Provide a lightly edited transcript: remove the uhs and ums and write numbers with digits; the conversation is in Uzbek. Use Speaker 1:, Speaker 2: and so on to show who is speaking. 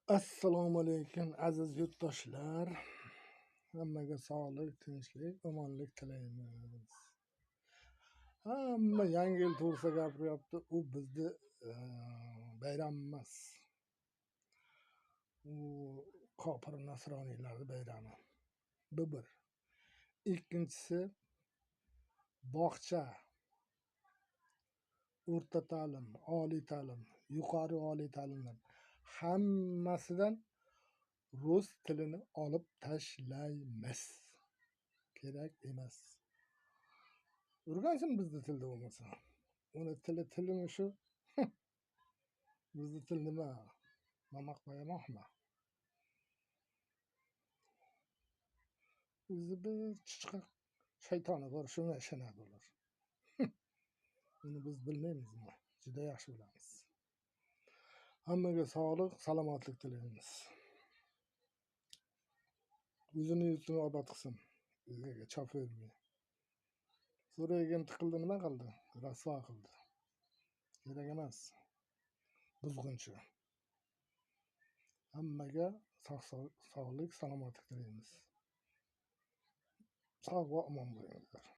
Speaker 1: Assalomu alaykum aziz yurtdoshlar. Hammaga sog'lik, tinchlik, omonlik tilaymiz. Hamma yangi yil to'g'risida gapiryapti. U bizni bayram emas. U kofir nasroniylarning bayrami. Bu bir. Ikkinchisi bog'cha, o'rta ta'lim, oliy ta'lim, yuqori oliy ta'limlar hammasidan rus tilini olib tashlaymiz. Kerak emas. O'rgansin bizni tilda bo'lmasa. Uni tilimi shu. Bizni til nima? Mamaq qo'yamoqmi? Bizni bir chiqaq shaytoni bor, shunga ishonadi ular. Uni biz bilmaymizmi? Juda yaxshi bilamiz. Hammaga sog'lik, salomatlik tilaymiz. O'zini yurtini obod qilsin. Bizga chop bermay. So'ragan tiqildi, nima qildi? Rasvo qildi. Kerak emas. Buzg'unchi. Hammaga sog'lik, salomatlik tilaymiz. Sog' va omon bo'linglar.